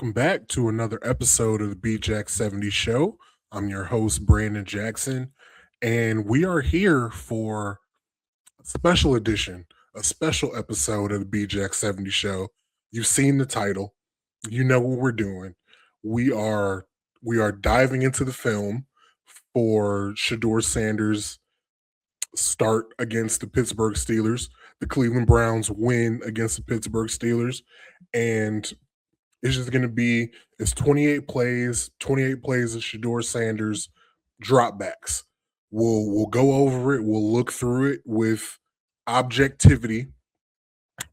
welcome back to another episode of the B-Jack 70 Show. I'm your host, Brandon Jackson, and we are here for a special edition, a special episode of the B-Jack 70 Show. You've seen the title, you know what we're doing. We are we are diving into the film for Shedeur Sanders' start against the Pittsburgh Steelers, the Cleveland Browns win against the Pittsburgh Steelers, and it's just going to be it's 28 plays of Shedeur Sanders dropbacks. We'll go over it. We'll look through it with objectivity.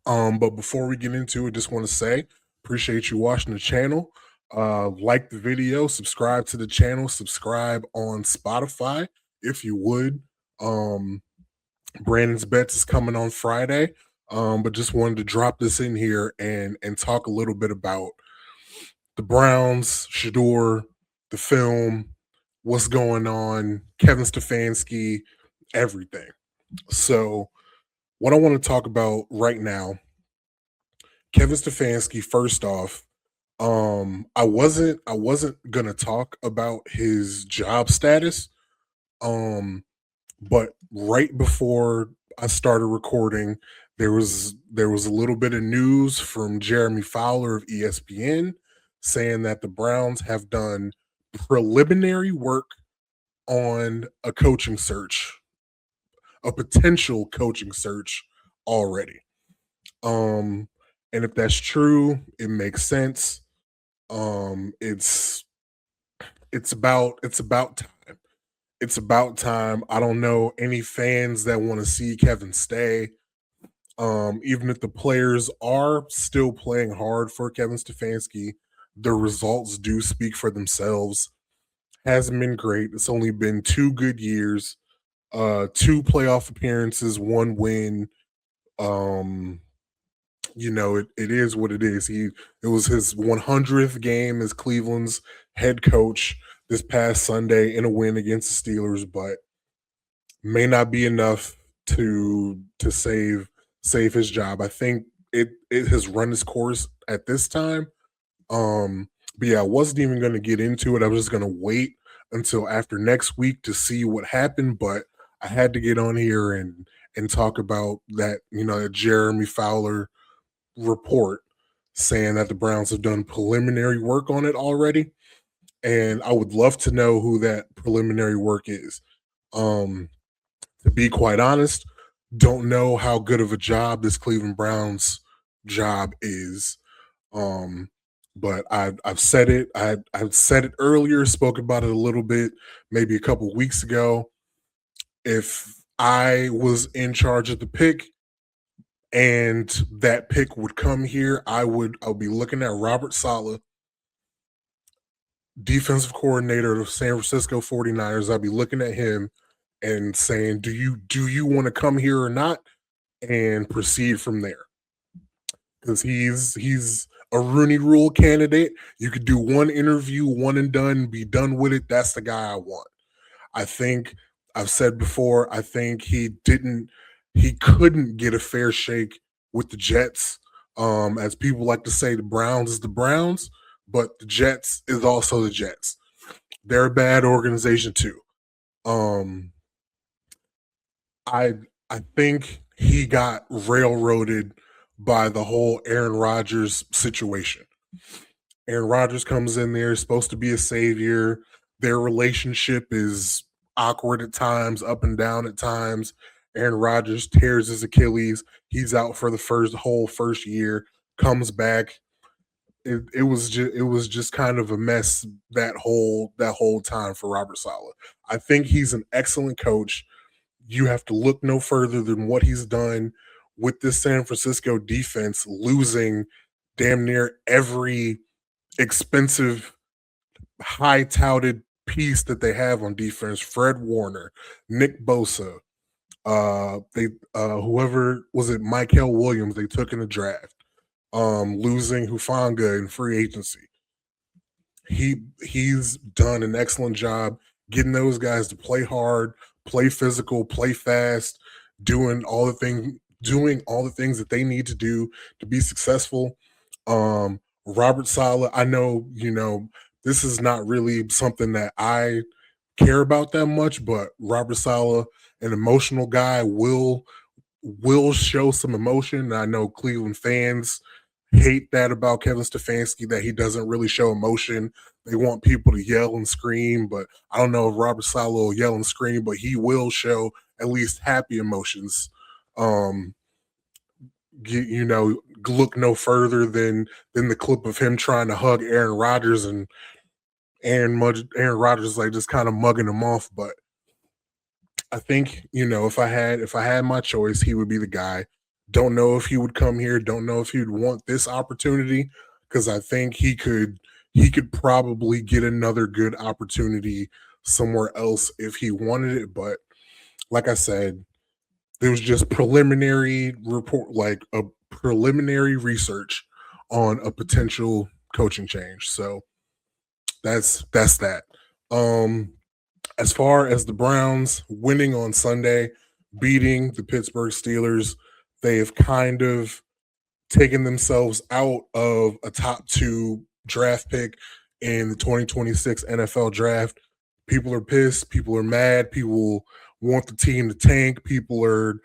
But before we get into it, just want to say appreciate you watching the channel. Like the video, subscribe to the channel, subscribe on Spotify if you would. Brandon's Bets is coming on Friday. But just wanted to drop this in here and talk a little bit about the Browns, Shedeur, the film, what's going on, Kevin Stefanski, everything. So, what I want to talk about right now, Kevin Stefanski. First off, I wasn't gonna talk about his job status, but right before I started recording, there was a little bit of news from Jeremy Fowler of ESPN saying that the Browns have done preliminary work on a coaching search, a potential coaching search already. And if that's true, it makes sense. It's about time. It's about time. I don't know any fans that want to see Kevin stay. Even if the players are still playing hard for Kevin Stefanski, the results do speak for themselves. Hasn't been great. It's only been 2 good years, 2 playoff appearances, 1 win. It is what it is. It was his 100th game as Cleveland's head coach this past Sunday in a win against the Steelers, but may not be enough to save his job. I think it has run its course at this time. But yeah, I wasn't even going to get into it. I was just going to wait until after next week to see what happened. But I had to get on here and talk about that. That Jeremy Fowler report saying that the Browns have done preliminary work on it already, and I would love to know who that preliminary work is. To be quite honest, don't know how good of a job this Cleveland Browns job is. But I've said it. I've said it earlier, spoke about it a little bit, maybe a couple weeks ago. If I was in charge of the pick and that pick would come here, I'll be looking at Robert Saleh, defensive coordinator of the San Francisco 49ers. I'll be looking at him and saying, do you want to come here or not? And proceed from there. Because he's a Rooney Rule candidate. You could do one interview, one and done, be done with it. That's the guy I want. I think I've said before, I think he couldn't get a fair shake with the Jets. As people like to say, the Browns is the Browns, but the Jets is also the Jets. They're a bad organization too. I think he got railroaded by the whole Aaron Rodgers situation. Aaron Rodgers comes in there, supposed to be a savior. Their relationship is awkward at times, up and down at times. Aaron Rodgers tears his Achilles. He's out for the first year, comes back. It was just kind of a mess that whole time for Robert Saleh. I think he's an excellent coach. You have to look no further than what he's done with this San Francisco defense, losing damn near every expensive, high-touted piece that they have on defense. Fred Warner, Nick Bosa, whoever was it, Michael Williams they took in the draft, losing Hufanga in free agency. He's done an excellent job getting those guys to play hard, play physical, play fast, doing all the things that they need to do to be successful. Robert Saleh, I know, this is not really something that I care about that much, but Robert Saleh, an emotional guy, will show some emotion. And I know Cleveland fans hate that about Kevin Stefanski, that he doesn't really show emotion. They want people to yell and scream, but I don't know if Robert Saleh will yell and scream, but he will show at least happy emotions. Um, look no further than the clip of him trying to hug Aaron Rodgers, and Aaron Rodgers like just kind of mugging him off. But I think, if I had my choice, he would be the guy. Don't know if he would come here. Don't know if he'd want this opportunity, because I think he could probably get another good opportunity somewhere else if he wanted it. But like I said, there was just preliminary report, like a preliminary research on a potential coaching change. So that's that. Um, as far as the Browns winning on Sunday, beating the Pittsburgh Steelers, they have kind of taken themselves out of a top 2 draft pick in the 2026 NFL draft. People are pissed. People are mad. People want the team to tank. People are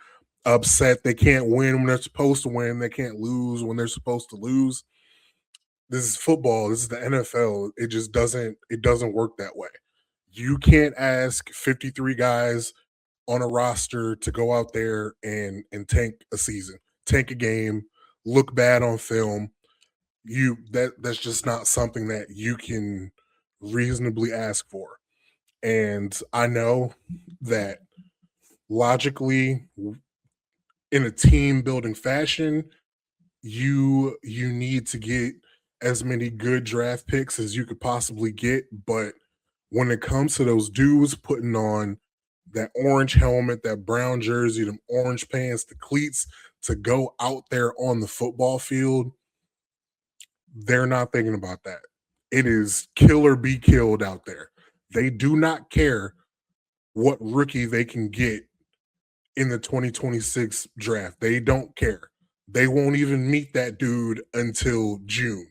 upset they can't win when they're supposed to win. They can't lose when they're supposed to lose. This is football. This is the NFL. It doesn't work that way. You can't ask 53 guys on a roster to go out there and tank a season, tank a game, look bad on film. That's just not something that you can reasonably ask for. And I know that logically, in a team building fashion, you need to get as many good draft picks as you could possibly get. But when it comes to those dudes putting on that orange helmet, that brown jersey, them orange pants, the cleats, to go out there on the football field, they're not thinking about that. It is kill or be killed out there. They do not care what rookie they can get in the 2026 draft. They don't care. They won't even meet that dude until June.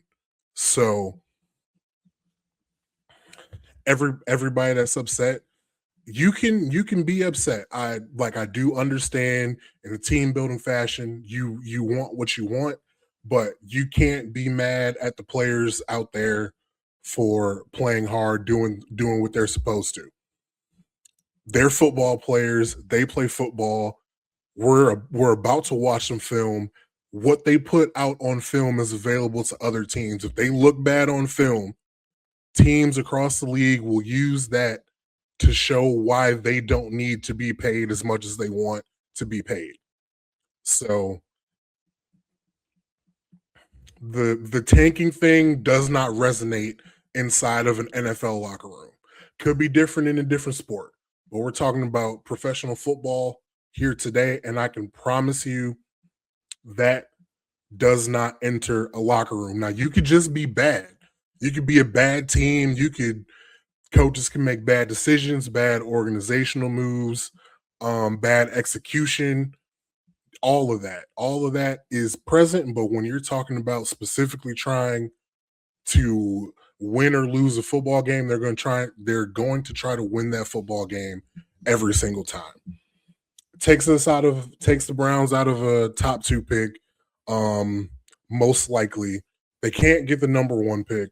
So everybody that's upset, you can be upset. I do understand, in a team building fashion, you want what you want, but you can't be mad at the players out there for playing hard, doing what they're supposed to. They're football players. They play football. We're about to watch some film. What they put out on film is available to other teams. If they look bad on film, teams across the league will use that to show why they don't need to be paid as much as they want to be paid. So the tanking thing does not resonate inside of an NFL locker room. Could be different in a different sport, but we're talking about professional football here today, and I can promise you that does not enter a locker room. Now, you could just be bad. You could be a bad team. Coaches can make bad decisions, bad organizational moves, bad execution. All of that is present. But when you're talking about specifically trying to win or lose a football game, they're going to try to win that football game every single time. Takes the Browns out of a top 2 pick. Um, Most likely they can't get the number 1 pick,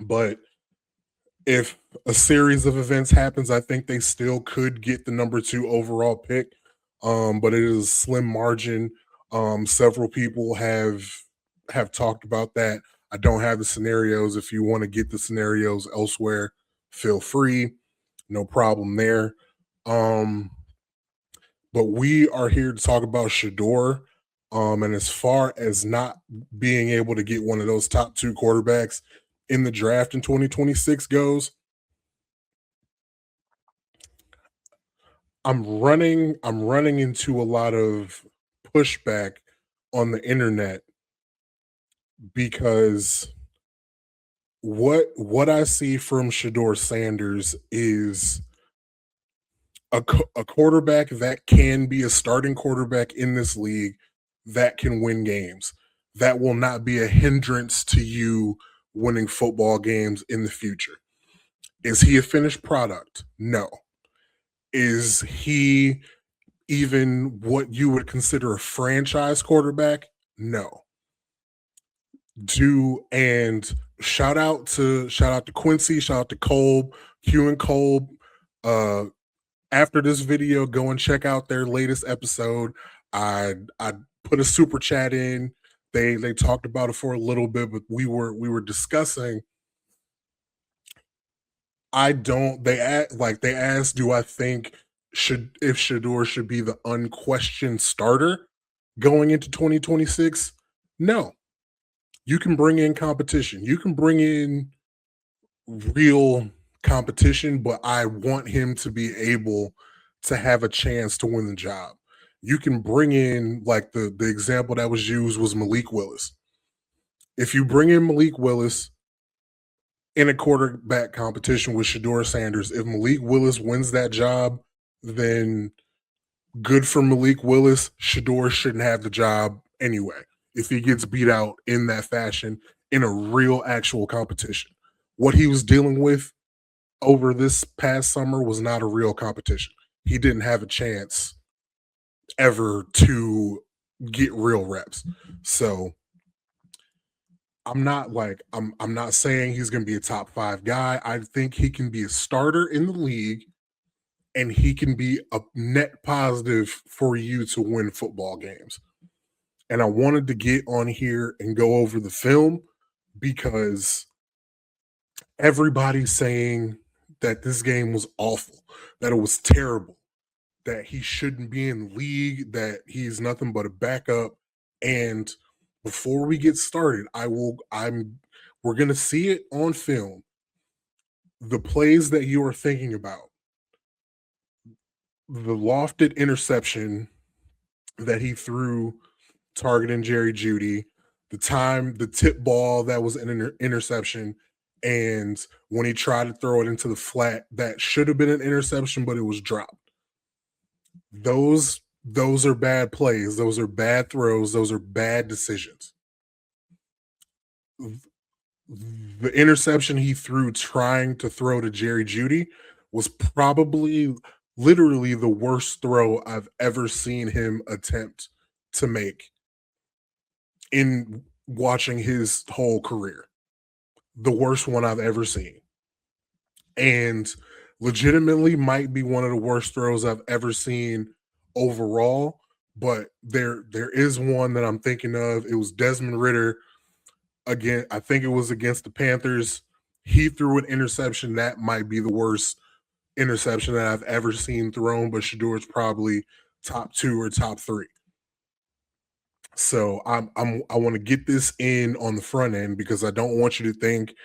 but if a series of events happens, I think they still could get the number 2 overall pick. But it is a slim margin. Several people have talked about that. I don't have the scenarios. If you want to get the scenarios elsewhere, feel free. No problem there. Um, but we are here to talk about Shedeur. And as far as not being able to get one of those top 2 quarterbacks in the draft in 2026 goes, I'm running into a lot of pushback on the internet, because what I see from Shedeur Sanders is a quarterback that can be a starting quarterback in this league, that can win games, that will not be a hindrance to you winning football games in the future. Is he a finished product? No. Is he even what you would consider a franchise quarterback? No. Do and shout out to Quincy, shout out to Kolb, Hugh and Kolb. Uh After this video, go and check out their latest episode. I put a super chat in. They talked about it for a little bit, but we were discussing. I don't. They asked, do I think should if Shedeur should be the unquestioned starter going into 2026? No. You can bring in competition. You can bring in real competition, but I want him to be able to have a chance to win the job. You can bring in like the example that was used was Malik Willis. If you bring in Malik Willis in a quarterback competition with Shedeur Sanders, if Malik Willis wins that job, then good for Malik Willis. Shedeur shouldn't have the job anyway if he gets beat out in that fashion in a real actual competition. What he was dealing with over this past summer was not a real competition. He didn't have a chance ever to get real reps. So I'm not saying he's going to be a top 5 guy. I think he can be a starter in the league and he can be a net positive for you to win football games. And I wanted to get on here and go over the film because everybody's saying that this game was awful, that it was terrible, that he shouldn't be in the league, that he's nothing but a backup. And before we get started, we're gonna see it on film. The plays that you are thinking about, the lofted interception that he threw targeting Jerry Jeudy, the tip ball that was an interception, and when he tried to throw it into the flat, that should have been an interception, but it was dropped. Those are bad plays. Those are bad throws. Those are bad decisions. The interception he threw trying to throw to Jerry Jeudy was probably literally the worst throw I've ever seen him attempt to make in watching his whole career. The worst one I've ever seen. And legitimately might be one of the worst throws I've ever seen overall. But there is one that I'm thinking of. It was Desmond Ritter again. I think it was against the Panthers. He threw an interception that might be the worst interception that I've ever seen thrown, but Shedeur's probably top 2 or top 3. So I want to get this in on the front end because I don't want you to think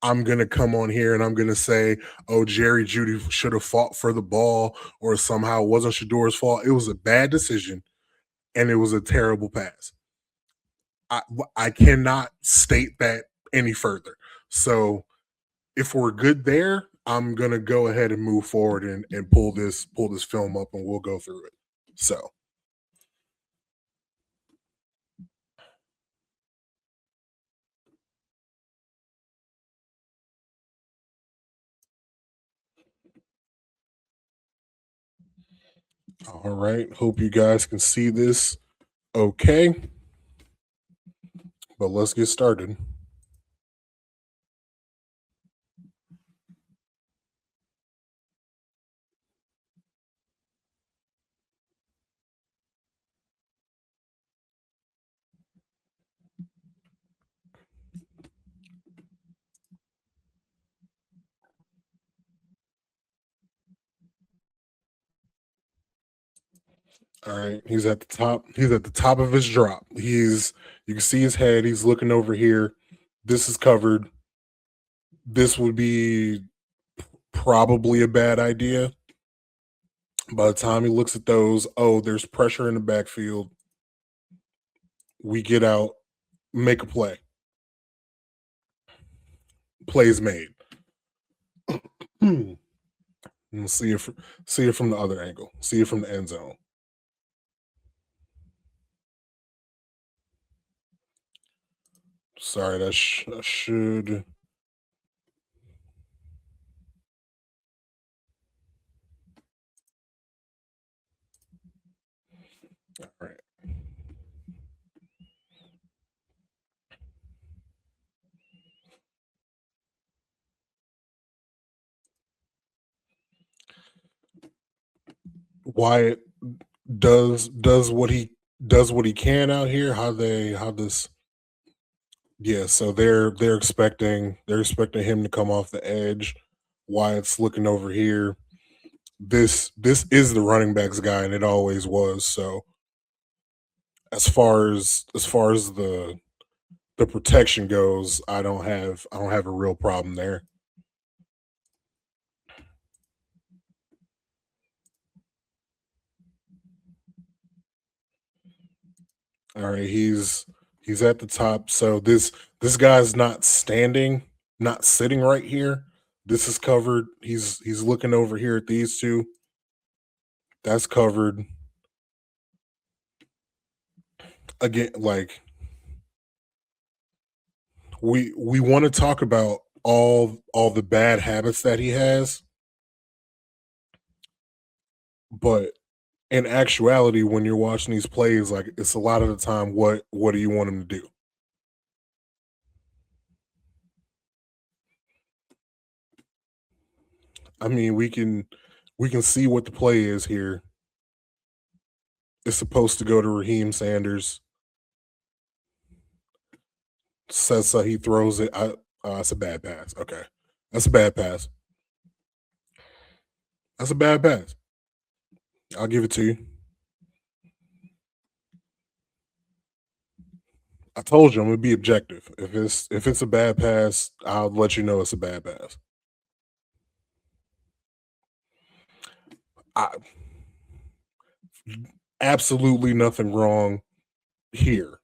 I'm going to come on here and I'm going to say, oh, Jerry Jeudy should have fought for the ball or somehow it wasn't Shedeur's fault. It was a bad decision and it was a terrible pass. I cannot state that any further. So if we're good there, I'm going to go ahead and move forward and pull this film up and we'll go through it. So. All right. Hope you guys can see this okay. But let's get started. All right. He's at the top. He's at the top of his drop. You can see his head. He's looking over here. This is covered. This would be probably a bad idea. By the time he looks at those, oh, there's pressure in the backfield. We get out, make a play. Plays made. And see it from the other angle. See it from the end zone. Sorry, that should. All right. Wyatt does what he can out here. How this Yeah, so they're expecting him to come off the edge. Wyatt's looking over here. This is the running backs guy, and it always was. So as far as the protection goes, I don't have a real problem there. All right, he's at the top. So this guy's not standing, not sitting right here. This is covered. He's looking over here at these two. That's covered. Again, like we want to talk about all the bad habits that he has, but in actuality, when you're watching these plays, like it's a lot of the time, what do you want him to do? I mean, we can see what the play is here. It's supposed to go to Raheem Sanders. Says he throws it. It's a bad pass. Okay, that's a bad pass. That's a bad pass. I'll give it to you. I told you I'm gonna be objective. If it's a bad pass, I'll let you know it's a bad pass. I, absolutely nothing wrong here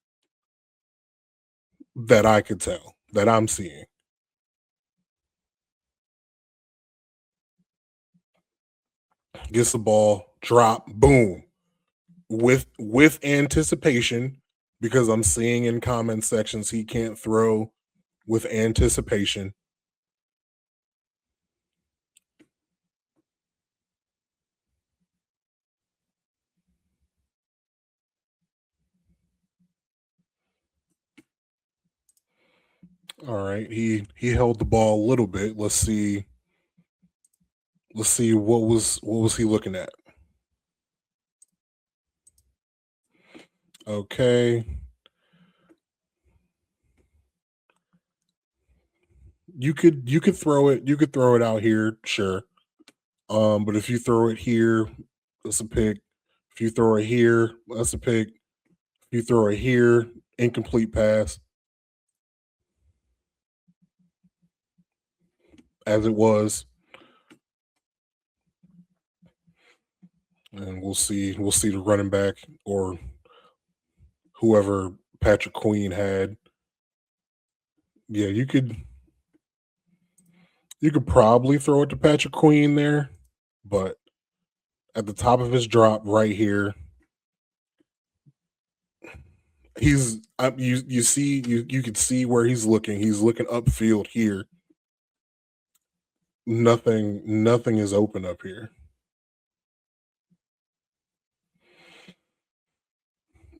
that I could tell that I'm seeing. Gets the ball, drop, boom, with anticipation because I'm seeing in comment sections he can't throw with anticipation. All right, he held the ball a little bit. Let's see what was he looking at? Okay, you could throw it. You could throw it out here, sure. But if you throw it here, that's a pick. If you throw it here, that's a pick. If you throw it here, incomplete pass, as it was. And we'll see the running back or whoever Patrick Queen had. Yeah, you could probably throw it to Patrick Queen there, but at the top of his drop right here, you see you can see where he's looking. He's looking upfield here. Nothing is open up here.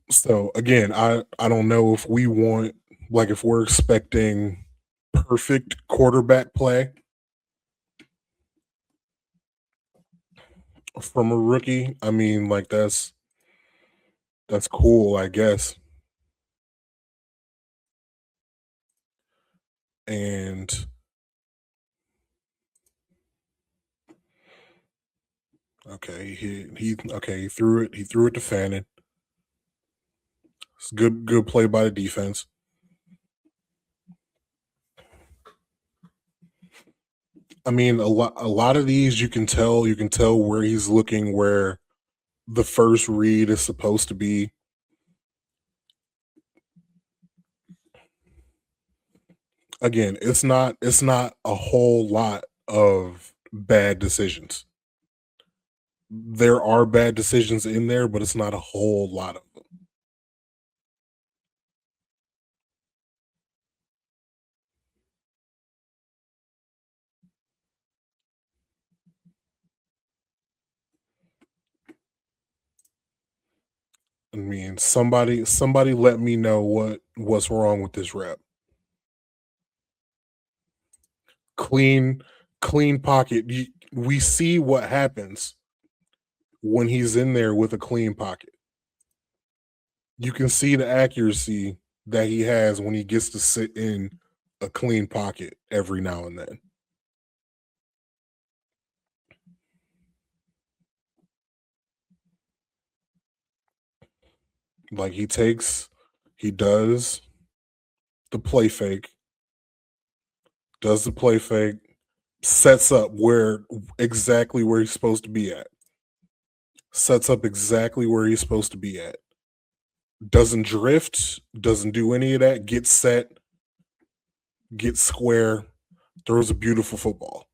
So again, I don't know if we want like if we're expecting perfect quarterback play from a rookie. I mean, like that's cool, I guess. And okay, he threw it to Fannin. It's good play by the defense. I mean, a lot of these you can tell where he's looking where the first read is supposed to be. Again, it's not a whole lot of bad decisions. There are bad decisions in there, but it's not a whole lot of them. I mean, somebody let me know what's wrong with this rep. Clean, clean pocket. We see what happens when he's in there with a clean pocket. You can see the accuracy that he has when he gets to sit in a clean pocket every now and then. Like he does the play fake, does the play fake, sets up exactly where he's supposed to be at. Sets up exactly where he's supposed to be at. Doesn't drift, doesn't do any of that. Gets set, gets square, throws a beautiful football.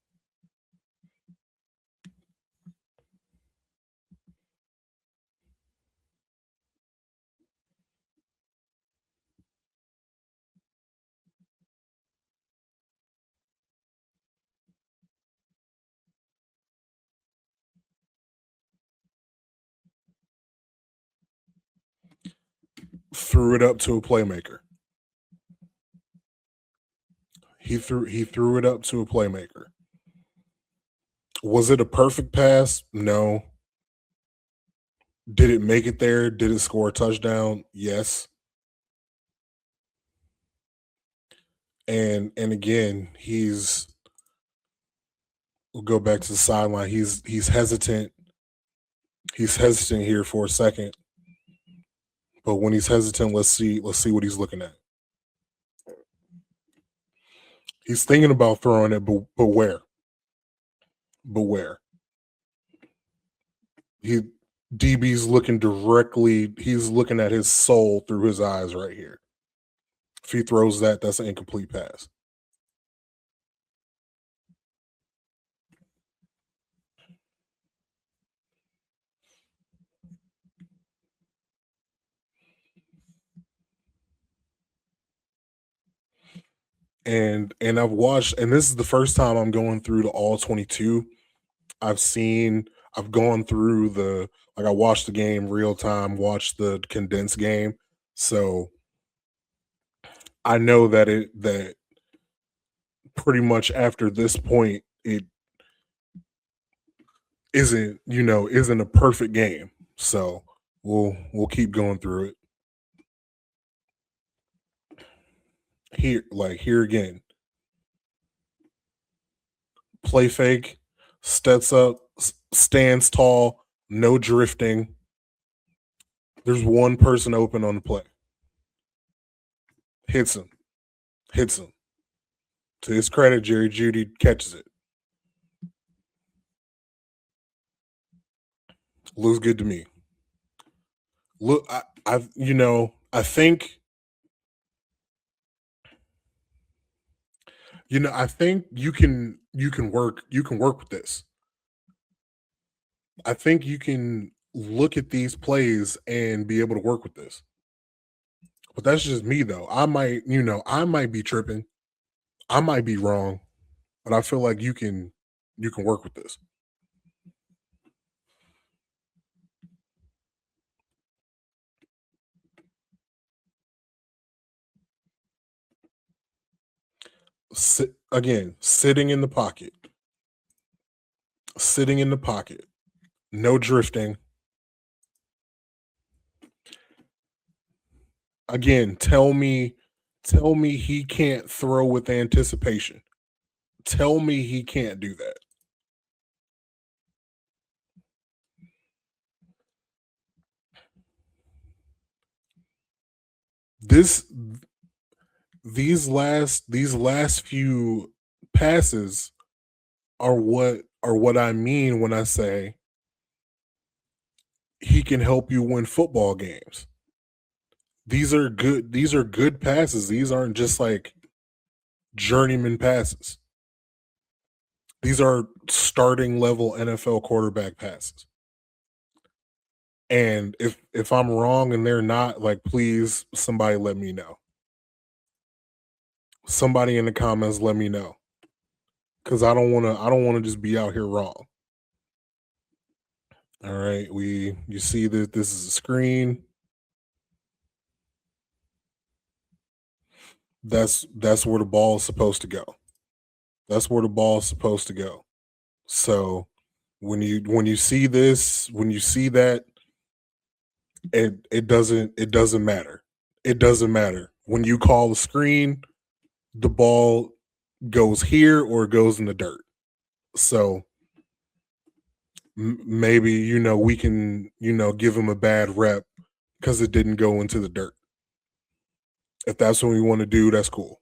Threw it up to a playmaker. He threw it up to a playmaker. Was it a perfect pass? No. Did it make it there? Did it score a touchdown? Yes. And again, we'll go back to the sideline. He's hesitant. He's hesitant here for a second. But when he's hesitant, let's see what he's looking at. He's thinking about throwing it, but where? But where? He DB's looking directly, he's looking at his soul through his eyes right here. If he throws that, that's an incomplete pass. And I've watched, and this is the first time I'm going through the all-22. I've gone through I watched the game real time, watched the condensed game. So I know that pretty much after this point, it isn't a perfect game. So we'll keep going through it. Here again. Play fake, steps up, stands tall, no drifting. There's one person open on the play. Hits him. Hits him. To his credit, Jerry Jeudy catches it. Looks good to me. Look, I think I think you can work with this. I think you can look at these plays and be able to work with this. But that's just me though. I might be tripping. I might be wrong, but I feel like you can work with this. Again, sitting in the pocket. Sitting in the pocket. No drifting. Again, tell me he can't throw with anticipation. Tell me he can't do that. This these last few passes are what I mean when I say he can help you win football games. These are good passes. These aren't just like journeyman passes. These are starting level NFL quarterback passes. And if I'm wrong and they're not, like, please somebody let me know. Somebody in the comments let me know. Cause I don't wanna just be out here wrong. All right. You see that this is a screen. That's where the ball is supposed to go. That's where the ball is supposed to go. So when you see this, when you see that, it doesn't matter. It doesn't matter. When you call a screen, the ball goes here or it goes in the dirt. So maybe we can give him a bad rep because it didn't go into the dirt. If that's what we want to do, that's cool.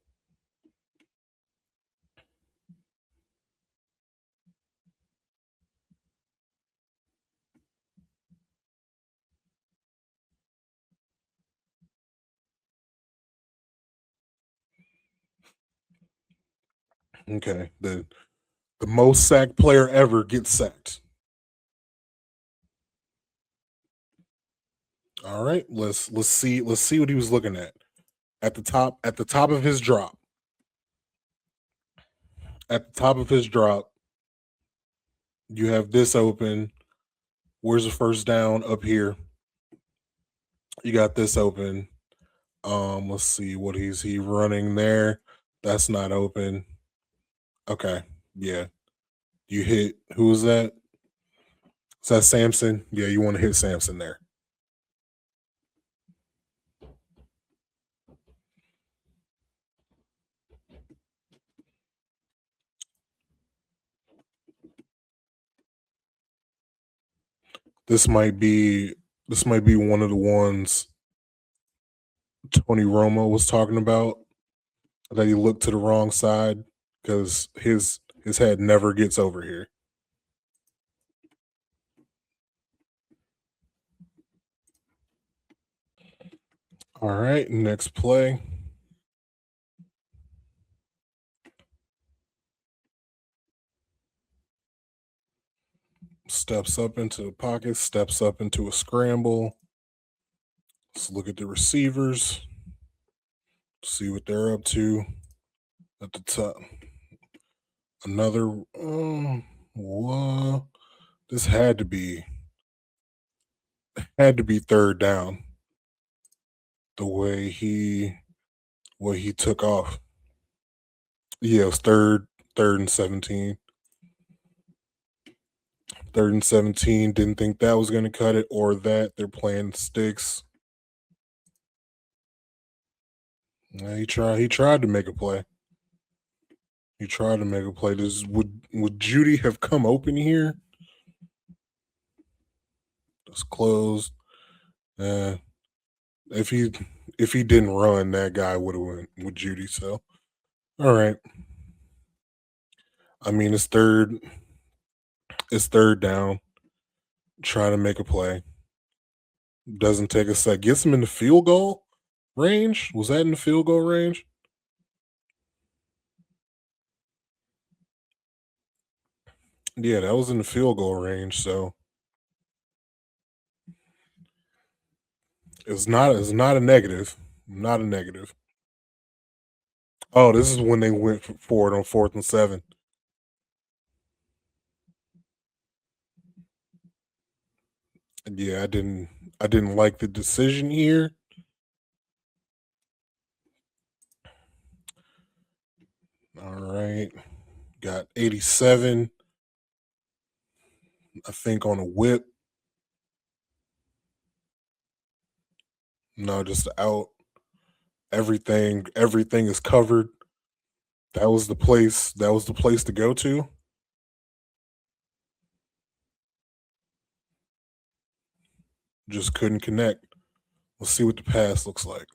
Okay. The most sacked player ever gets sacked. All right. Let's see what he was looking at the top of his drop. At the top of his drop, you have this open. Where's the first down? Up here. You got this open. Let's see what he running there. That's not open. Okay. Yeah. You hit who was that? Is that Samson? Yeah, you want to hit Samson there. This might be one of the ones Tony Romo was talking about that he looked to the wrong side because his head never gets over here. All right, next play. Steps up into the pocket, steps up into a scramble. Let's look at the receivers, see what they're up to at the top. Another, what? This had to be third down. The way he took off. Yeah, it was third and 17. Third and 17. Didn't think that was going to cut it or that. They're playing sticks. Yeah, he tried to make a play. He tried to make a play. Would Judy have come open here? It's closed. Uh, if he didn't run, that guy would have went with Judy. So all right. I mean, it's third. It's third down. Trying to make a play. Doesn't take a sec. Gets him in the field goal range. Was that in the field goal range? Yeah, that was in the field goal range. So it's not a negative. Not a negative. Oh, this is when they went for it on 4th and 7. Yeah, I didn't like the decision here. All right. Got 87, I think, on a whip. No, just out. Everything is covered. That was the place. That was the place to go to. Just couldn't connect. Let's see what the pass looks like.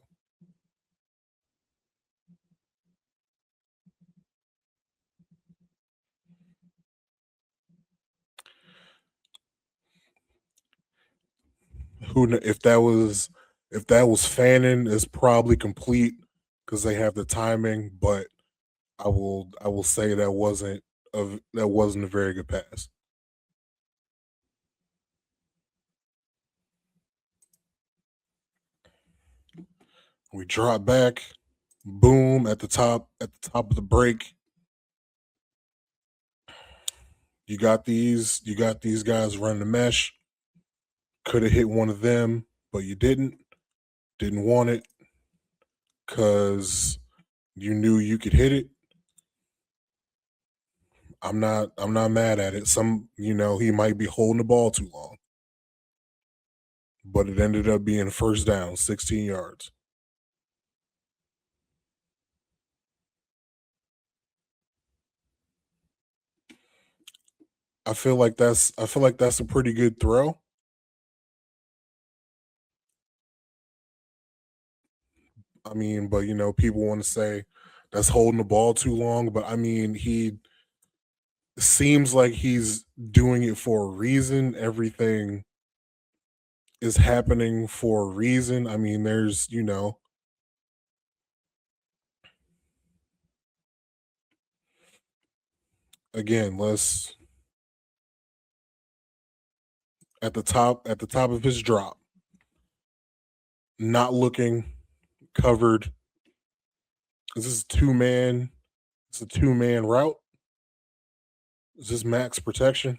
If that was Fannin, it's probably complete because they have the timing. But I will say that wasn't a very good pass. We drop back, boom at the top of the break. You got these guys running the mesh. Could have hit one of them, but you didn't. Didn't want it because You knew you could hit it. I'm not mad at it. He might be holding the ball too long, but it ended up being first down, 16 yards. I feel like that's a pretty good throw. I mean, but people want to say that's holding the ball too long, but I mean, he seems like he's doing it for a reason. Everything is happening for a reason. I mean, again, let's at the top of his drop, not looking covered. Is this two man? It's a two-man route. Is this max protection?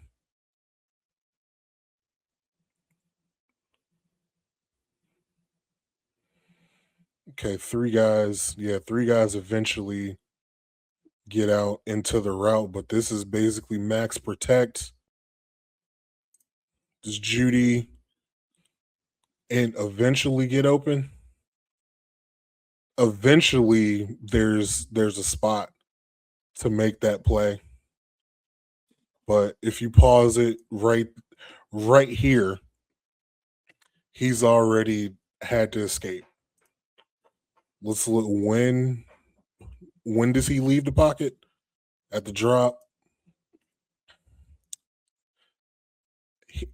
Okay, three guys. Yeah, three guys eventually get out into the route, but this is basically max protect. Does Judy and eventually get open? Eventually, there's a spot to make that play, but if you pause it right here, he's already had to escape. Let's look when does he leave the pocket? At the drop.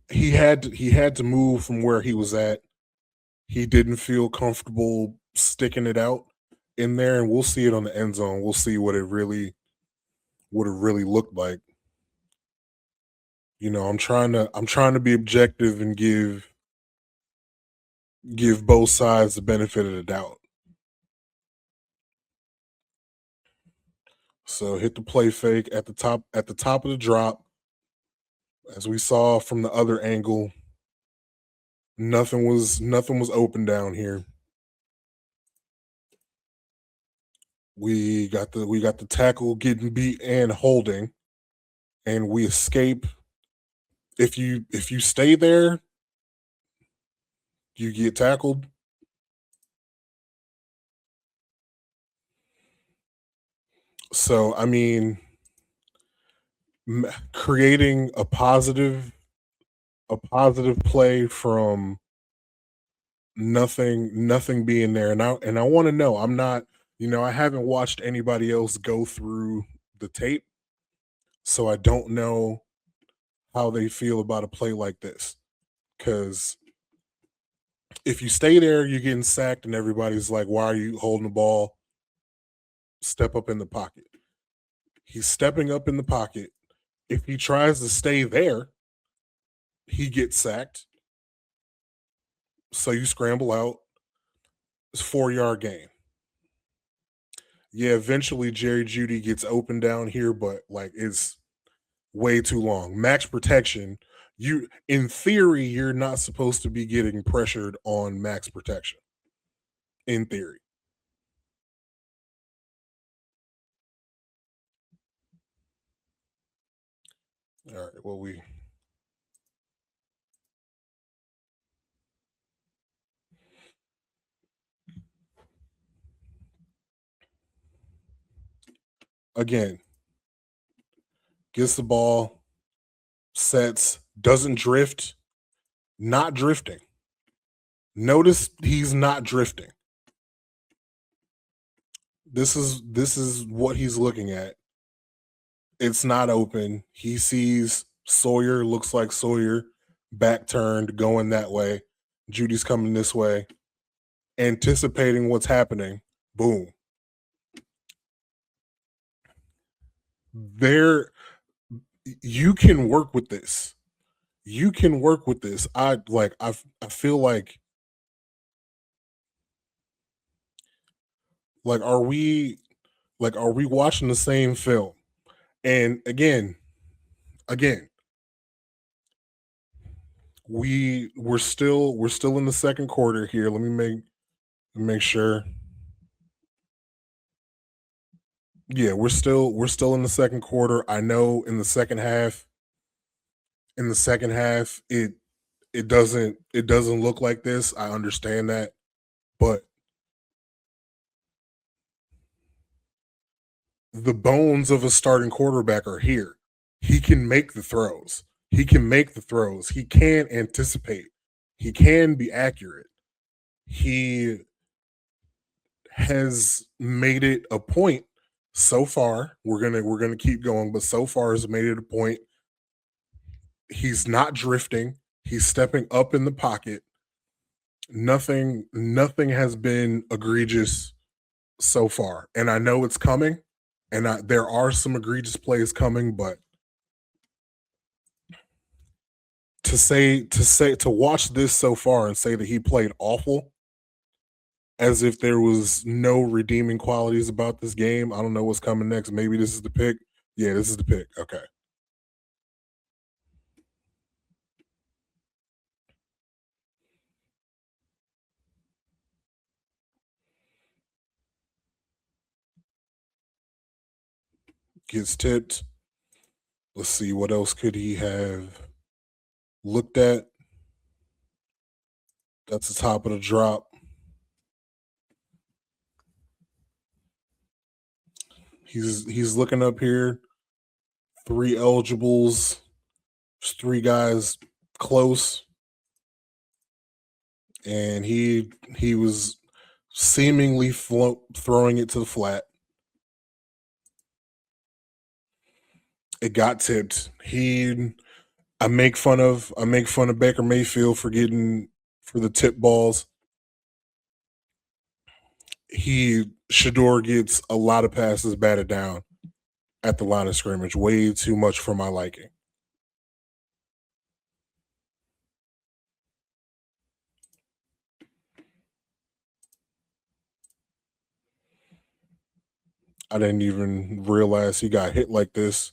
He had to move from where he was at. He didn't feel comfortable sticking it out in there, and we'll see it on the end zone. We'll see what it really looked like. I'm trying to be objective and give both sides the benefit of the doubt. So hit the play fake at the top of the drop, as we saw from the other angle. Nothing was open down here. We got the tackle getting beat and holding, and we escape. If you stay there, you get tackled. So I mean, creating a positive play from nothing being there, and I want to know. I'm not, I haven't watched anybody else go through the tape, so I don't know how they feel about a play like this. Because if you stay there, you're getting sacked, and everybody's like, "Why are you holding the ball? Step up in the pocket." He's stepping up in the pocket. If he tries to stay there, he gets sacked. So you scramble out. It's 4 yard gain. Yeah, eventually Jerry Judy gets open down here, but like it's way too long. Max protection. In theory, you're not supposed to be getting pressured on max protection. In theory. All right. Well, we again gets the ball, sets, doesn't drift, not drifting. Notice he's not drifting. This is what he's looking at. It's not open. He sees Sawyer, looks like Sawyer, back turned, going that way. Judy's coming this way, anticipating what's happening. Boom. There, you can work with this. You can work with this. I feel like are we watching the same film? And again, we're still in the second quarter here. Let me make sure. Yeah, we're still in the second quarter. I know in the second half it doesn't look like this. I understand that, but the bones of a starting quarterback are here. He can make the throws. He can make the throws. He can anticipate. He can be accurate. He has made it a point so far. We're gonna keep going, but so far has made it a point. He's not drifting. He's stepping up in the pocket. Nothing has been egregious so far, and I know it's coming, and there are some egregious plays coming, but to watch this so far and say that he played awful as if there was no redeeming qualities about this game. I don't know what's coming next. Maybe this is the pick. Yeah, this is the pick. Okay. Gets tipped. Let's see what else could he have looked at. That's the top of the drop. He's looking up here. Three eligibles. There's three guys close, and he was seemingly throwing it to the flat. It got tipped. I make fun of Baker Mayfield for the tip balls. Shedeur gets a lot of passes batted down at the line of scrimmage. Way too much for my liking. I didn't even realize he got hit like this.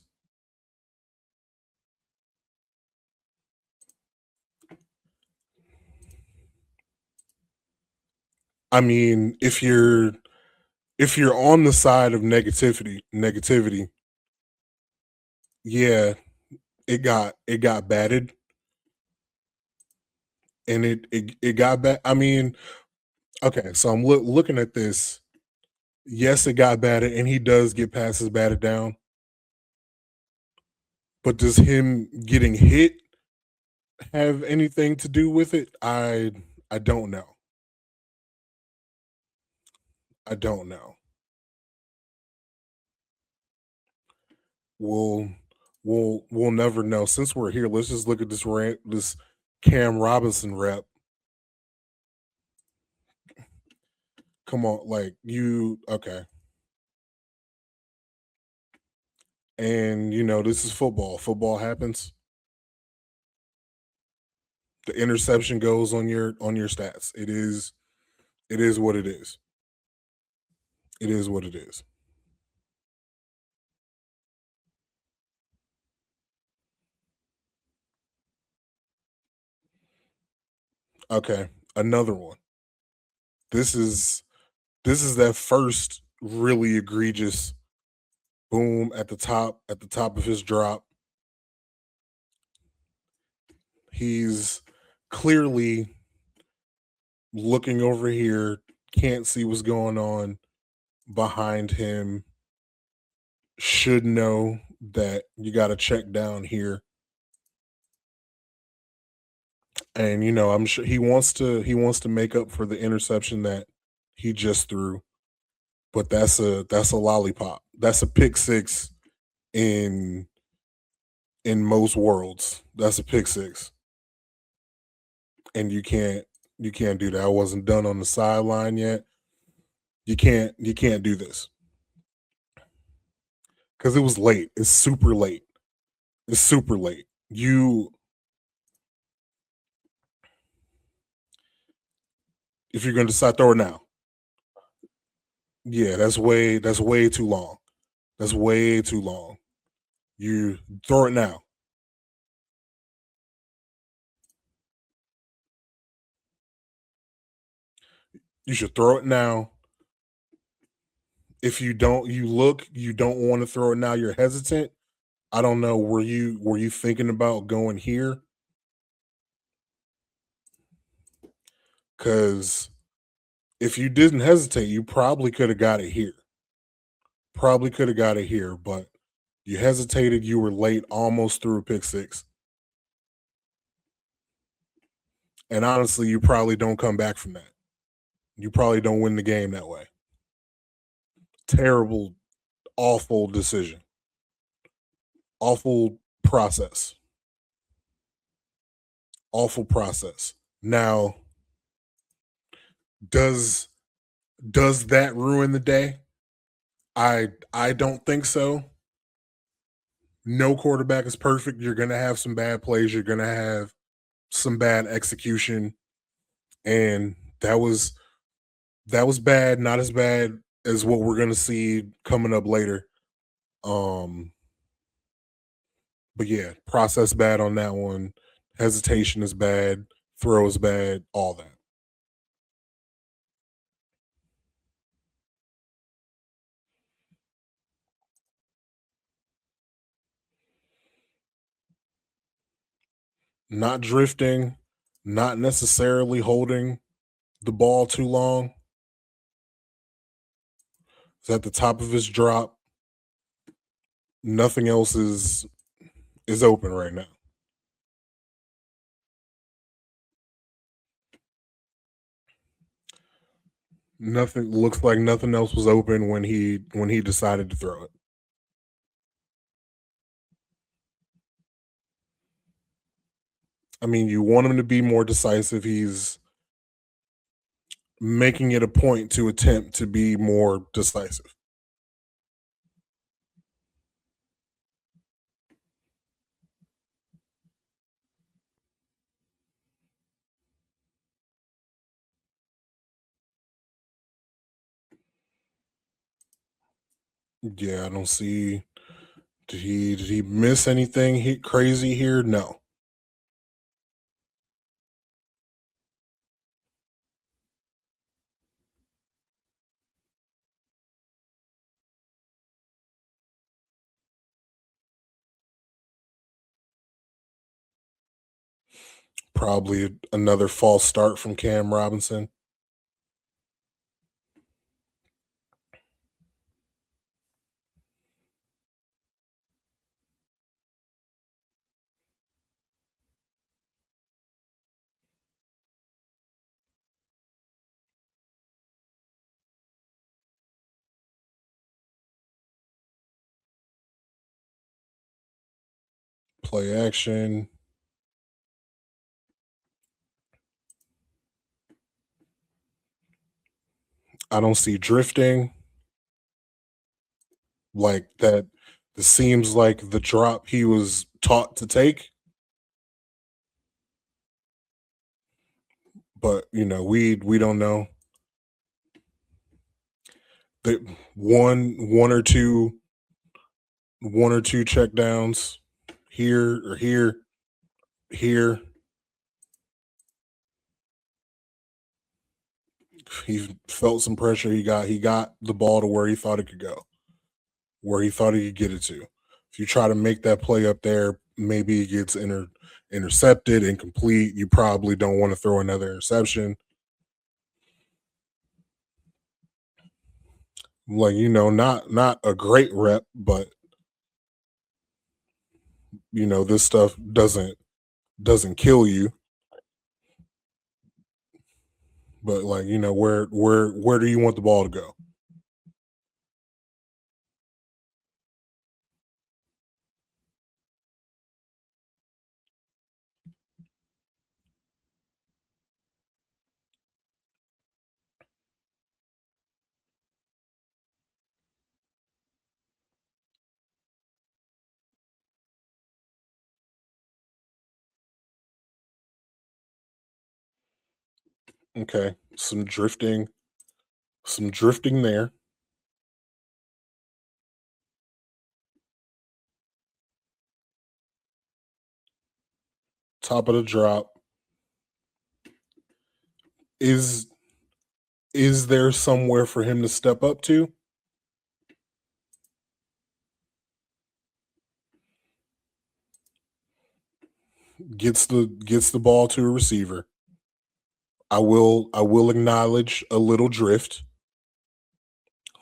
I mean, if you're on the side of negativity, yeah, it got batted, and it got bad. I mean, okay, so I'm looking at this. Yes, it got batted, and he does get passes batted down. But does him getting hit have anything to do with it? I don't know. I don't know. We'll we'll never know. Since we're here, let's just look at this Cam Robinson rep. Come on, like you okay. And this is football. Football happens. The interception goes on your stats. It is what it is. It is what it is. Okay. Another one. This is this is that first really egregious boom at the top of his drop. He's clearly looking over here, can't see what's going on behind him, should know that you got to check down here. And I'm sure he wants to make up for the interception that he just threw, but that's a lollipop. That's a pick six in in most worlds. That's a pick six. And you can't do that. I wasn't done on the sideline yet. You can't do this because it was late. It's super late. It's super late. You If you're gonna decide throw it now, yeah, that's way too long. That's way too long. You throw it now. You should throw it now. If you don't, you don't want to throw it now. You're hesitant. I don't know. Were you thinking about going here? Because if you didn't hesitate, you probably could have got it here. Probably could have got it here, but you hesitated. You were late, almost through a pick six. And honestly, you probably don't come back from that. You probably don't win the game that way. Terrible, awful decision. Awful process. Awful process. Now, does does that ruin the day? I don't think so. No quarterback is perfect. You're gonna have some bad plays. You're gonna have some bad execution, and that was bad. Not as bad as what we're gonna see coming up later. Um, but yeah, process bad on that one. Hesitation is bad. Throw is bad. All that. Not drifting. Not necessarily holding the ball too long. It's at the top of his drop. Nothing else is open right now. Nothing looks like nothing else was open when he decided to throw it. I mean, you want him to be more decisive. He's making it a point to attempt to be more decisive. Yeah, I don't see. Did he miss anything crazy here? No. Probably another false start from Cam Robinson. Play action. I don't see drifting like that. This seems like the drop he was taught to take, but we don't know. The one or two check downs here or here. He felt some pressure. He got the ball to where he thought it could go, where he thought he could get it to. If you try to make that play up there, maybe it gets intercepted, incomplete. You probably don't want to throw another interception. Like not a great rep, but this stuff doesn't kill you. But like where do you want the ball to go? Okay, some drifting there. Top of the drop. Is is there somewhere for him to step up to? gets the ball to a receiver. I will acknowledge a little drift,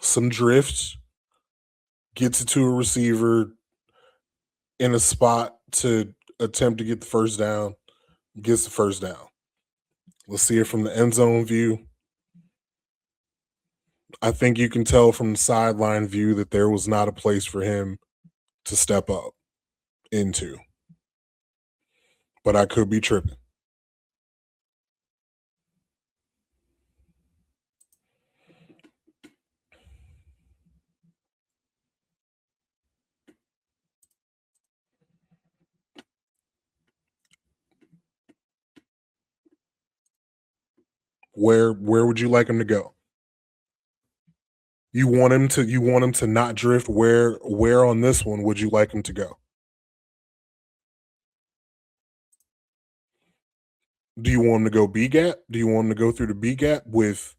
some drifts, gets it to a receiver in a spot to attempt to get the first down, gets the first down. Let's see it from the end zone view. I think you can tell from the sideline view that there was not a place for him to step up into, but I could be tripping. Where would you like him to go? You want him to not drift. Where on this one would you like him to go? Do you want him to go B gap? Do you want him to go through the B gap with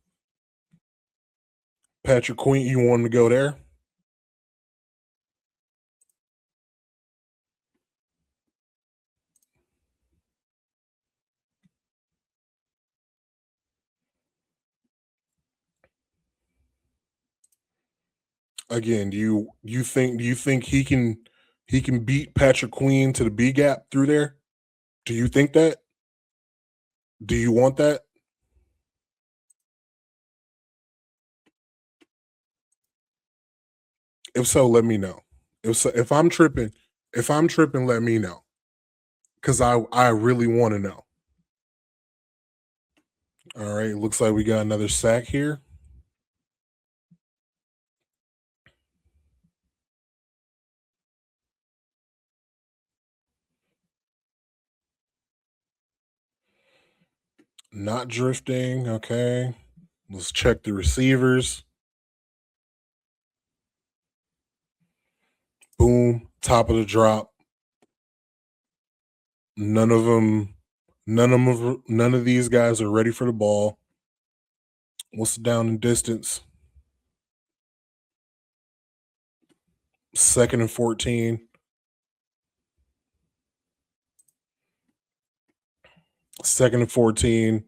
Patrick Queen? You want him to go there? Again, do you think he can beat Patrick Queen to the B gap through there? Do you think that? Do you want that? If so, let me know. If I'm tripping, let me know. Cause I really want to know. All right. Looks like we got another sack here. Not drifting. Okay. Let's check the receivers. Boom. Top of the drop. None of them. None of these guys are ready for the ball. What's the down and distance? 2nd and 14. 2nd and 14.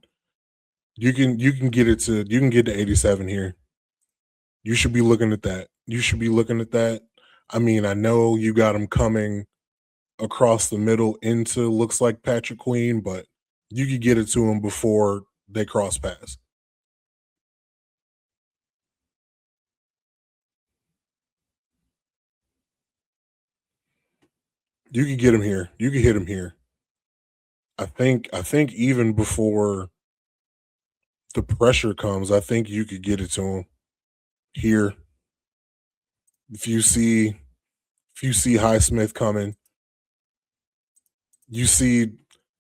You can get to 87 here. You should be looking at that. You should be looking at that. I mean, I know you got him coming across the middle into looks like Patrick Queen, but you could get it to him before they cross paths. You could get him here. You could hit him here. I think even before the pressure comes, I think you could get it to him here. If you see Highsmith coming, you see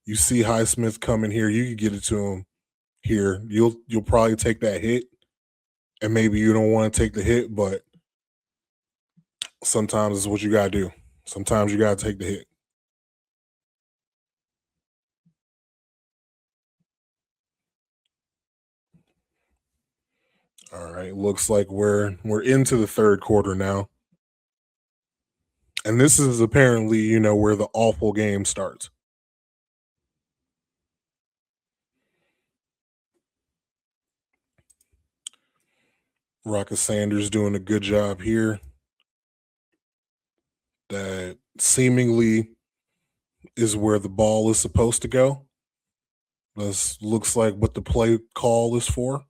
you see Highsmith coming here, you could get it to him here. You'll probably take that hit, and maybe you don't want to take the hit, but sometimes it's what you gotta do. Sometimes you gotta take the hit. All right. Looks like we're into the third quarter now. And this is apparently, where the awful game starts. Rocket Sanders doing a good job here. That seemingly is where the ball is supposed to go. This looks like what the play call is for.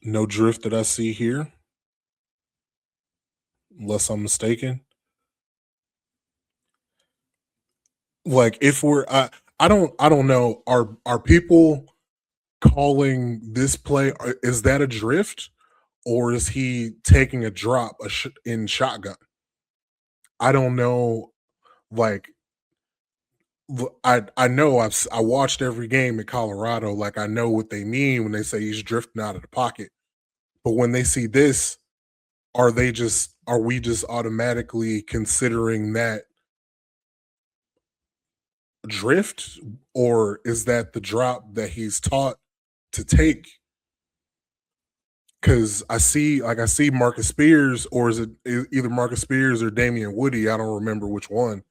No drift that I see here, unless I'm mistaken. Like if we're I don't know. Are people calling this play? Is that a drift, or is he taking a drop in shotgun? I don't know. Like I know I watched every game in Colorado. Like I know what they mean when they say he's drifting out of the pocket. But when they see this, are we just automatically considering that drift, or is that the drop that he's taught to take? Because I see Marcus Spears, or is it either Marcus Spears or Damian Woody? I don't remember which one.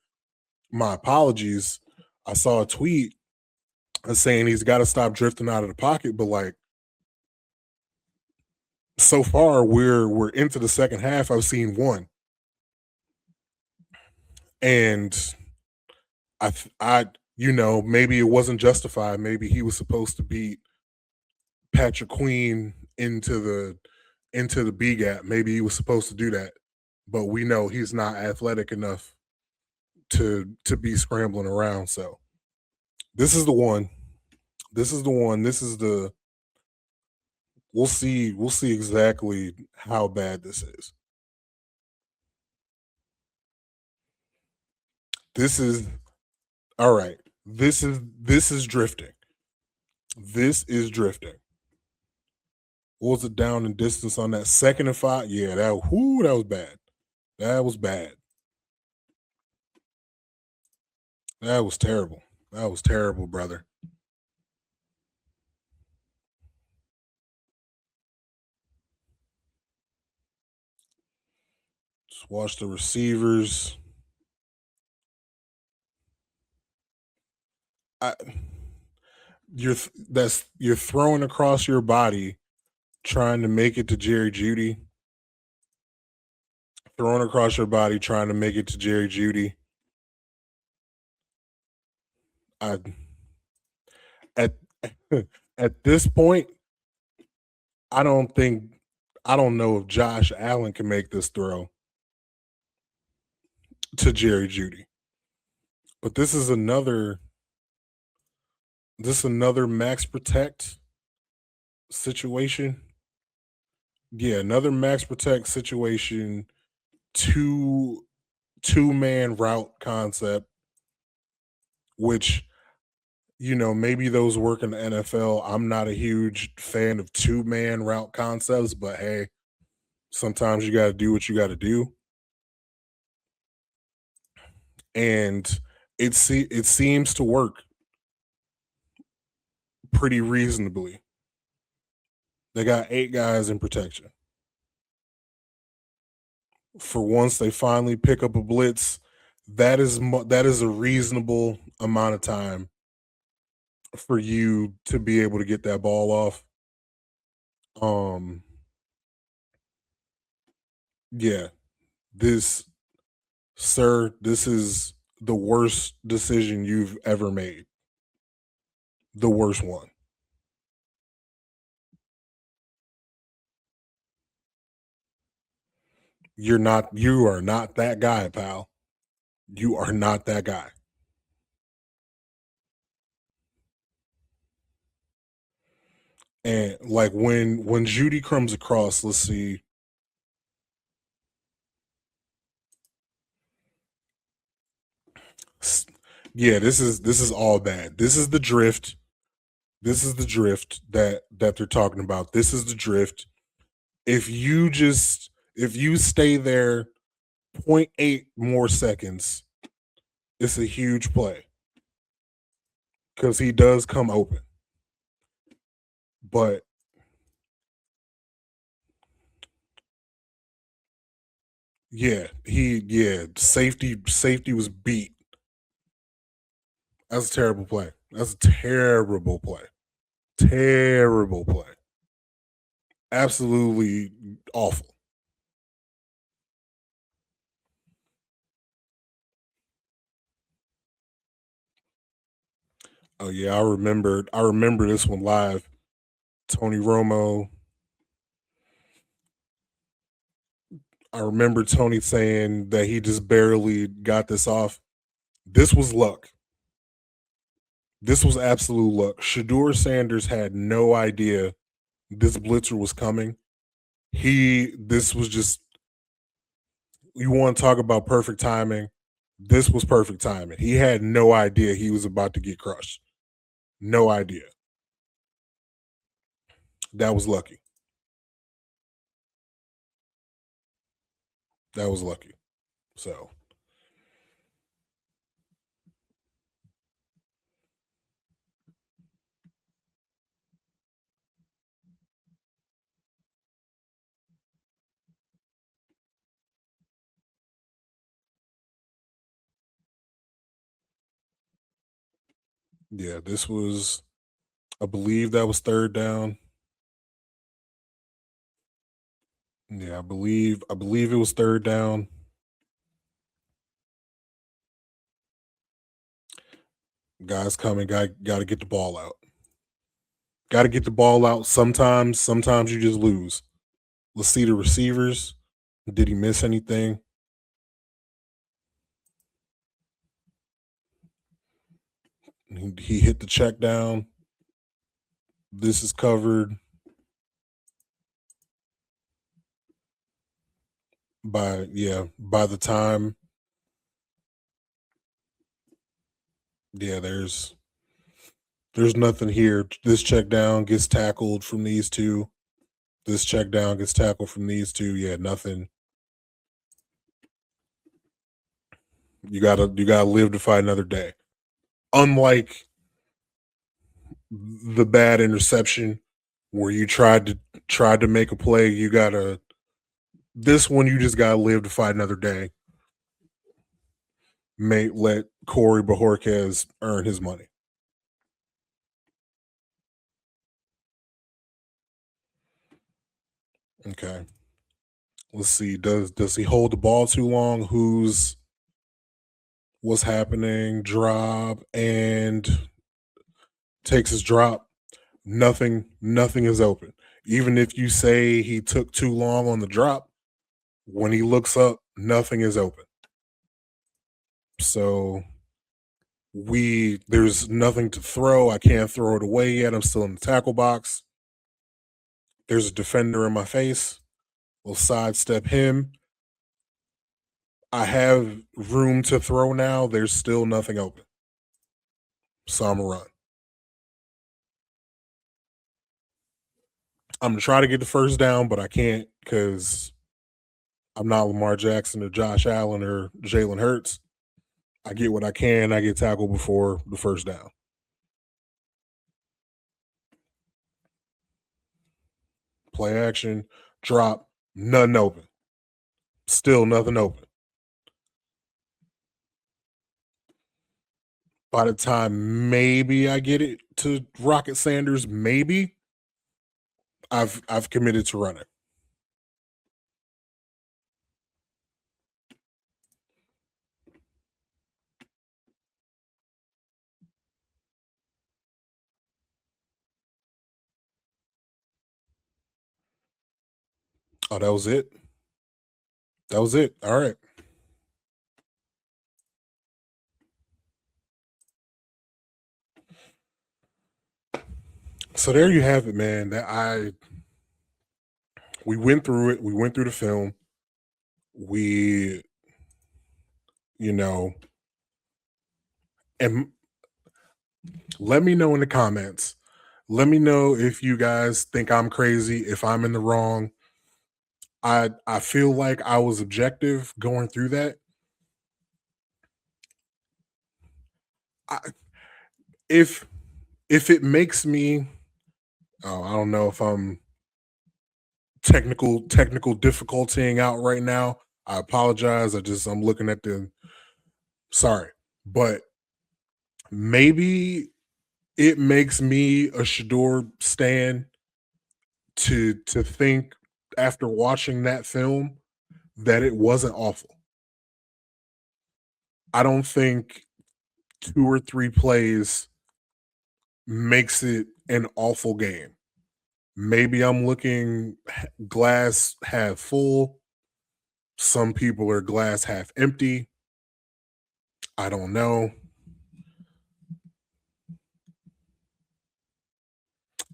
My apologies. I saw a tweet saying he's got to stop drifting out of the pocket, but like so far we're into the second half. I've seen one, and I maybe it wasn't justified. Maybe he was supposed to beat Patrick Queen into the B gap. Maybe he was supposed to do that, but we know he's not athletic enough to be scrambling around. So this is the one. This is the one. This is the we'll see exactly how bad this is. This is all right. This is drifting. This is drifting. What was it down in distance on that 2nd and 5? Yeah, that was bad. That was bad. That was terrible. That was terrible, brother. Just watch the receivers. I you're throwing across your body trying to make it to Jerry Judy. Throwing across your body trying to make it to Jerry Judy. I at at this point, I don't think I don't know if Josh Allen can make this throw to Jerry Judy. But this is another max protect situation. Yeah, another max protect situation, two two-man route concept, which maybe those work in the NFL. I'm not a huge fan of two-man route concepts, but hey, sometimes you got to do what you got to do. And it seems to work pretty reasonably. They got 8 guys in protection. For once they finally pick up a blitz, that is a reasonable amount of time for you to be able to get that ball off. Um yeah, this sir, this is the worst decision you've ever made. The worst one. You are not that guy, pal. You are not that guy. And like when Judy comes across, let's see. Yeah, this is all bad. This is the drift. This is the drift that they're talking about. This is the drift. If you stay there point 0.8 more seconds, it's a huge play because he does come open. But safety was beat. That's a terrible play. That's a terrible play. Terrible play. Absolutely awful. Oh yeah, I remember this one live. Tony Romo. I remember Tony saying that he just barely got this off. This was luck. This was absolute luck. Shedeur Sanders had no idea this blitzer was coming. This was just, you want to talk about perfect timing. This was perfect timing. He had no idea he was about to get crushed. No idea. That was lucky. That was lucky. So Yeah, this was, I believe that was third down. Yeah, I believe it was third down. Guys coming, got to get the ball out. Got to get the ball out. Sometimes you just lose. Let's see the receivers. Did he miss anything? He hit the check down. This is covered by the time, yeah, there's nothing here. This check down gets tackled from these two. This check down gets tackled from these two. Yeah, nothing. You gotta live to fight another day. Unlike the bad interception where you tried to make a play, you gotta, this one you just gotta live to fight another day. May let Corey Bajorquez earn his money. Okay. Let's see. Does he hold the ball too long? What's happening? Drop and takes his drop. Nothing is open. Even if you say he took too long on the drop, when he looks up, nothing is open. So there's nothing to throw. I can't throw it away yet. I'm still in the tackle box. There's a defender in my face. We'll sidestep him. I have room to throw now. There's still nothing open. So I'm gonna run. I'm gonna try to get the first down, but I can't because I'm not Lamar Jackson or Josh Allen or Jalen Hurts. I get what I can. I get tackled before the first down. Play action, drop, nothing open. Still nothing open. By the time maybe I get it to Rocket Sanders, maybe I've committed to running. Oh, that was it. That was it. All right. So there you have it, man. That I we went through it. We went through the film. We, you know, and let me know in the comments. Let me know if you guys think I'm crazy, if I'm in the wrong. I feel like I was objective going through that. I, if if it makes me, oh, I don't know if I'm technical difficultying out right now. I apologize. I'm looking at the, sorry, but maybe it makes me a Shador stan to think after watching that film that it wasn't awful. I don't think two or three plays makes it an awful game. Maybe I'm looking glass half full. Some people are glass half empty. I don't know.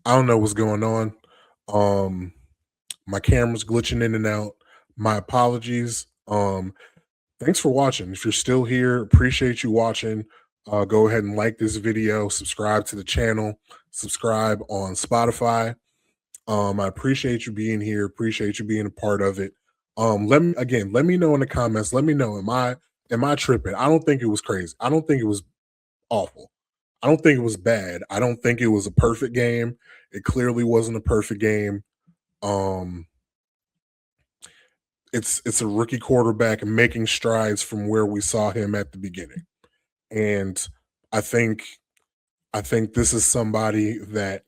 I don't know what's going on. Um, my camera's glitching in and out. My apologies. Thanks for watching. If you're still here, appreciate you watching. Go ahead and like this video, subscribe to the channel, subscribe on Spotify. I appreciate you being here, appreciate you being a part of it. Let me know in the comments. Let me know, am I tripping? I don't think it was crazy. I don't think it was awful. I don't think it was bad. I don't think it was a perfect game. It clearly wasn't a perfect game. Um, it's a rookie quarterback making strides from where we saw him at the beginning. And I think I think this is somebody that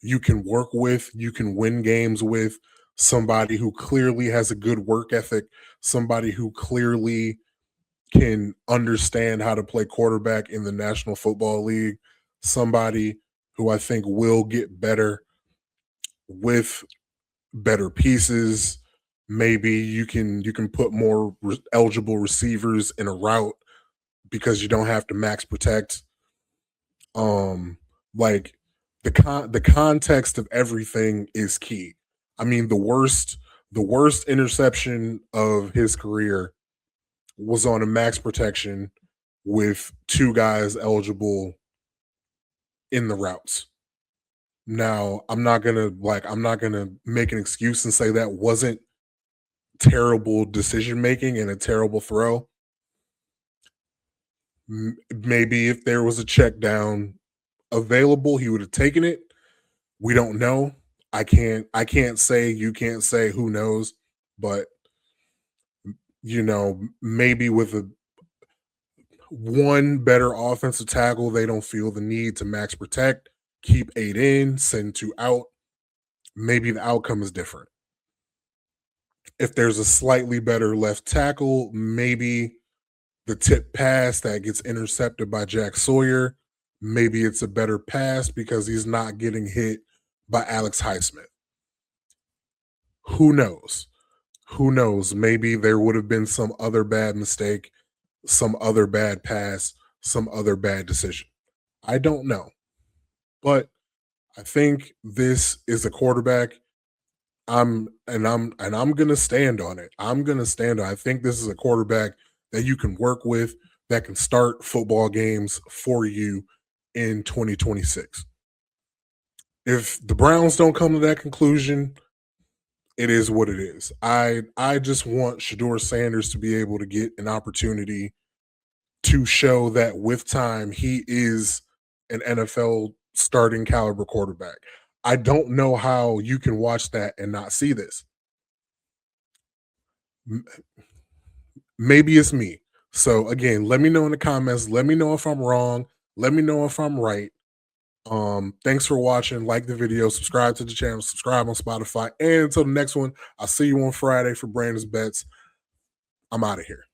you can work with, you can win games with, somebody who clearly has a good work ethic, somebody who clearly can understand how to play quarterback in the National Football League, somebody who I think will get better with better pieces. Maybe you can put more eligible receivers in a route because you don't have to max protect. Um, like the context of everything is key. I mean, the worst interception of his career was on a max protection with two guys eligible in the routes. Now, I'm not gonna make an excuse and say that wasn't terrible decision making and a terrible throw. Maybe if there was a check down available, he would have taken it. We don't know. I can't say, you can't say, who knows, but maybe with a one better offensive tackle, they don't feel the need to max protect, keep 8 in, send 2 out. Maybe the outcome is different. If there's a slightly better left tackle, maybe the tip pass that gets intercepted by Jack Sawyer, maybe it's a better pass because he's not getting hit by Alex Highsmith. Who knows? Who knows? Maybe there would have been some other bad mistake, some other bad pass, some other bad decision. I don't know. But I think this is a quarterback. I'm gonna stand on it. I'm gonna stand on. I think this is a quarterback that you can work with, that can start football games for you in 2026. If the Browns don't come to that conclusion, it is what it is. I just want Shedeur Sanders to be able to get an opportunity to show that with time he is an NFL starting caliber quarterback. I don't know how you can watch that and not see this. M- Maybe it's me. So again, let me know in the comments. Let me know if I'm wrong. Let me know if I'm right. Thanks for watching. Like the video, subscribe to the channel, subscribe on Spotify. And until the next one, I'll see you on Friday for Brandon's Bets. I'm out of here.